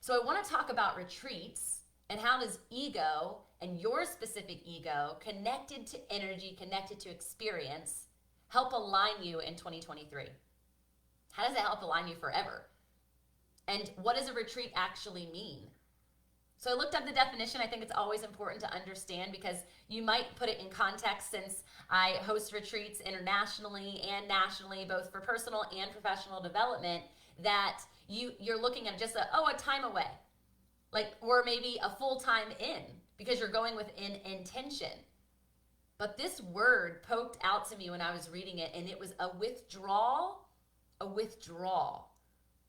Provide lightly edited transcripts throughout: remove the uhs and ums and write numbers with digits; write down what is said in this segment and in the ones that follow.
So I want to talk about retreats and how does ego and your specific ego connected to energy, connected to experience, help align you in 2023? How does it help align you forever? And what does a retreat actually mean? So I looked up the definition. I think it's always important to understand because you might put it in context since I host retreats internationally and nationally, both for personal and professional development, that you're looking at just a time away, like, or maybe a full time in because you're going with an intention. But this word poked out to me when I was reading it, and it was a withdrawal. A withdrawal.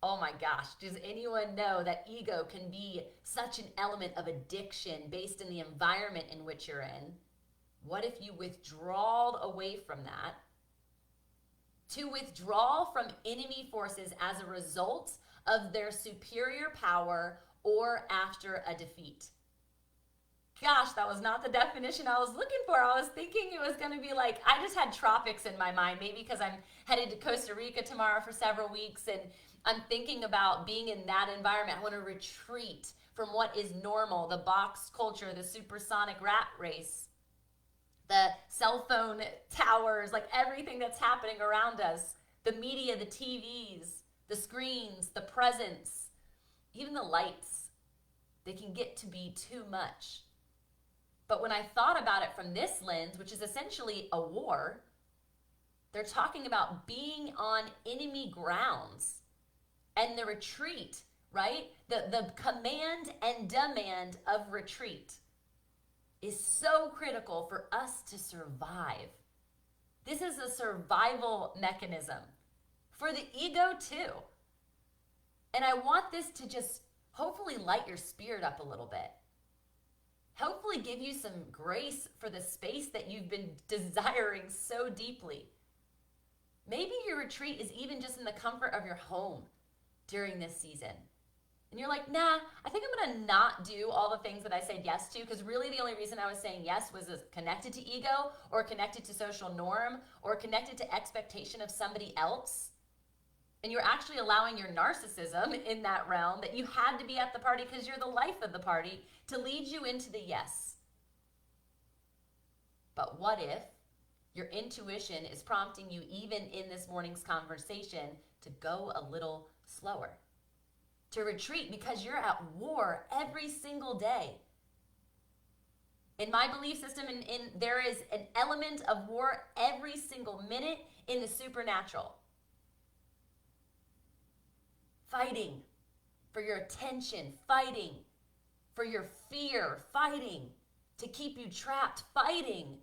Oh my gosh, does anyone know that ego can be such an element of addiction based in the environment in which you're in? What if you withdraw away from that? To withdraw from enemy forces as a result of their superior power or after a defeat. Gosh, that was not the definition I was looking for. I was thinking it was going to be like, I just had tropics in my mind, maybe because I'm headed to Costa Rica tomorrow for several weeks and I'm thinking about being in that environment. I want to retreat from what is normal, the box culture, the supersonic rat race, the cell phone towers, like everything that's happening around us, the media, the TVs, the screens, the presents, even the lights. They can get to be too much. But when I thought about it from this lens, which is essentially a war, they're talking about being on enemy grounds. And the retreat, right? The command and demand of retreat is so critical for us to survive. This is a survival mechanism for the ego too. And I want this to just hopefully light your spirit up a little bit. Hopefully give you some grace for the space that you've been desiring so deeply. Maybe your retreat is even just in the comfort of your home during this season. And you're like, nah, I think I'm going to not do all the things that I said yes to, because really the only reason I was saying yes was connected to ego or connected to social norm or connected to expectation of somebody else. And you're actually allowing your narcissism in that realm that you had to be at the party because you're the life of the party to lead you into the yes. But what if your intuition is prompting you, even in this morning's conversation, to go a little slower, to retreat because you're at war every single day? In my belief system, there is an element of war every single minute in the supernatural. Fighting for your attention, fighting for your fear, fighting to keep you trapped, fighting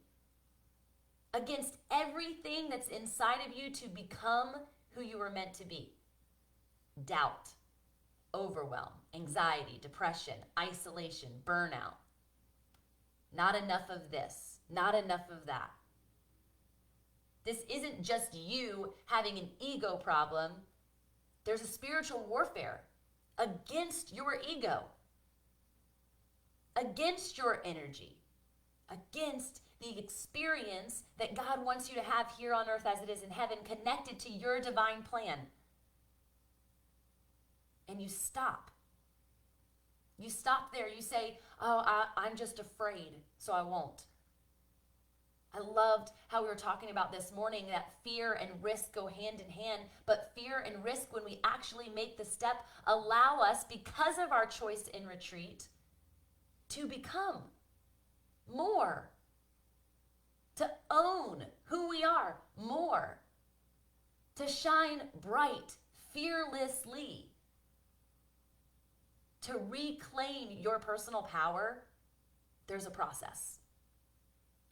against everything that's inside of you to become who you were meant to be. Doubt, overwhelm, anxiety, depression, isolation, burnout. Not enough of this, not enough of that. This isn't just you having an ego problem. There's a spiritual warfare against your ego, against your energy, against the experience that God wants you to have here on earth as it is in heaven, connected to your divine plan. And you stop. You stop there. You say, oh, I'm just afraid, so I won't. I loved how we were talking about this morning that fear and risk go hand in hand, but fear and risk, when we actually make the step, allow us, because of our choice in retreat, to become more, to own who we are more, to shine bright, fearlessly, to reclaim your personal power. There's a process.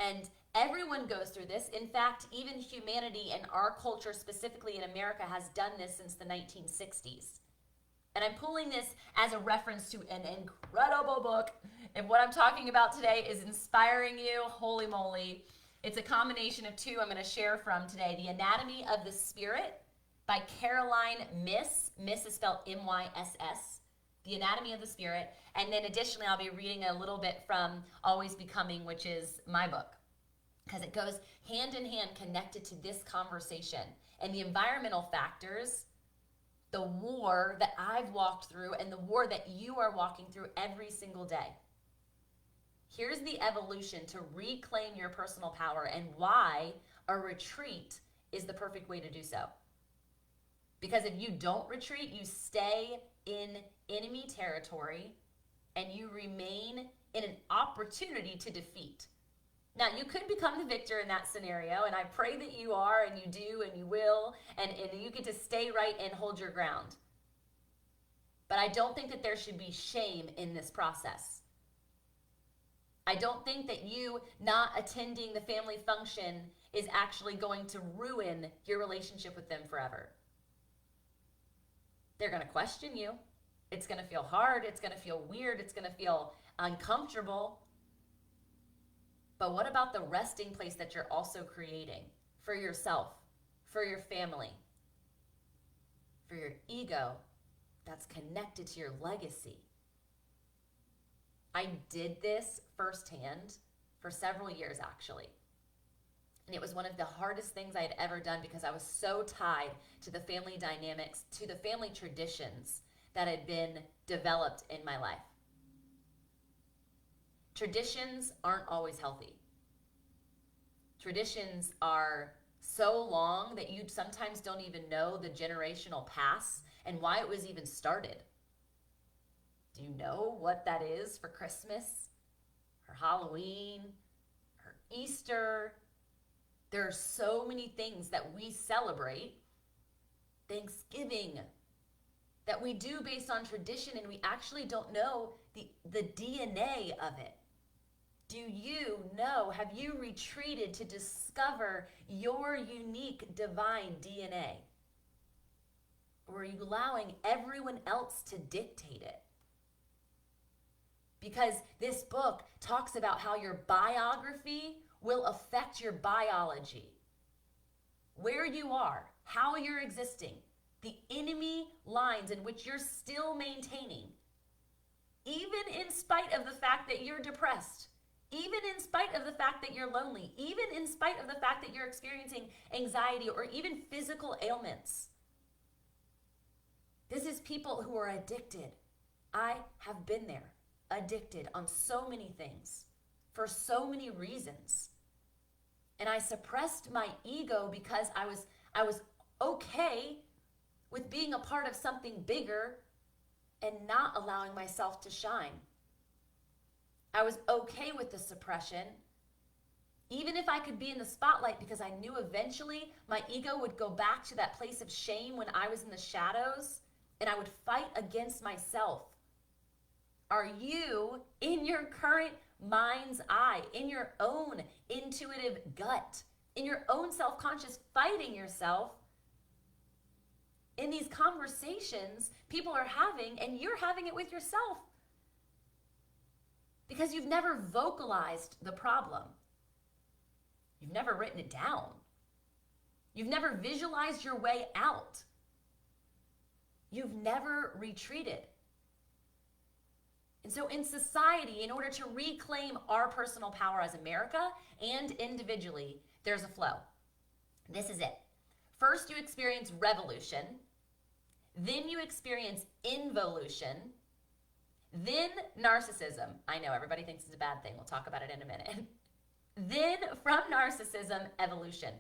And everyone goes through this. In fact, even humanity and our culture, specifically in America, has done this since the 1960s. And I'm pulling this as a reference to an incredible book. If what I'm talking about today is inspiring you, holy moly. It's a combination of two I'm going to share from today. The Anatomy of the Spirit by Caroline Myss. Myss is spelled M-Y-S-S. The Anatomy of the Spirit. And then additionally, I'll be reading a little bit from Always Becoming, which is my book, because it goes hand in hand, connected to this conversation. And the environmental factors the war that I've walked through and the war that you are walking through every single day. Here's the evolution to reclaim your personal power and why a retreat is the perfect way to do so. Because if you don't retreat, you stay in enemy territory and you remain in an opportunity to defeat. Now, you could become the victor in that scenario, and I pray that you are, and you do, and you will, and you get to stay right and hold your ground. But I don't think that there should be shame in this process. I don't think that you not attending the family function is actually going to ruin your relationship with them forever. They're going to question you. It's going to feel hard. It's going to feel weird. It's going to feel uncomfortable. But what about the resting place that you're also creating for yourself, for your family, for your ego that's connected to your legacy? I did this firsthand for several years, actually. And it was one of the hardest things I had ever done because I was so tied to the family dynamics, to the family traditions that had been developed in my life. Traditions aren't always healthy. Traditions are so long that you sometimes don't even know the generational past and why it was even started. Do you know what that is for Christmas, or Halloween, or Easter? There are so many things that we celebrate, Thanksgiving, that we do based on tradition, and we actually don't know the DNA of it. Do you know, have you retreated to discover your unique divine DNA? Or are you allowing everyone else to dictate it? Because this book talks about how your biography will affect your biology. Where you are, how you're existing, the enemy lines in which you're still maintaining, even in spite of the fact that you're depressed, even in spite of the fact that you're lonely, even in spite of the fact that you're experiencing anxiety or even physical ailments. This is people who are addicted. I have been there, addicted on so many things, for so many reasons. And I suppressed my ego because I was okay with being a part of something bigger and not allowing myself to shine. I was okay with the suppression, even if I could be in the spotlight, because I knew eventually my ego would go back to that place of shame when I was in the shadows, and I would fight against myself. Are you, in your current mind's eye, in your own intuitive gut, in your own self-conscious, fighting yourself in these conversations people are having, and you're having it with yourself? Because you've never vocalized the problem. You've never written it down. You've never visualized your way out. You've never retreated. And so in society, in order to reclaim our personal power as America and individually, there's a flow. This is it. First, you experience revolution. Then you experience involution. Then narcissism. I know everybody thinks it's a bad thing. We'll talk about it in a minute. Then from narcissism, evolution.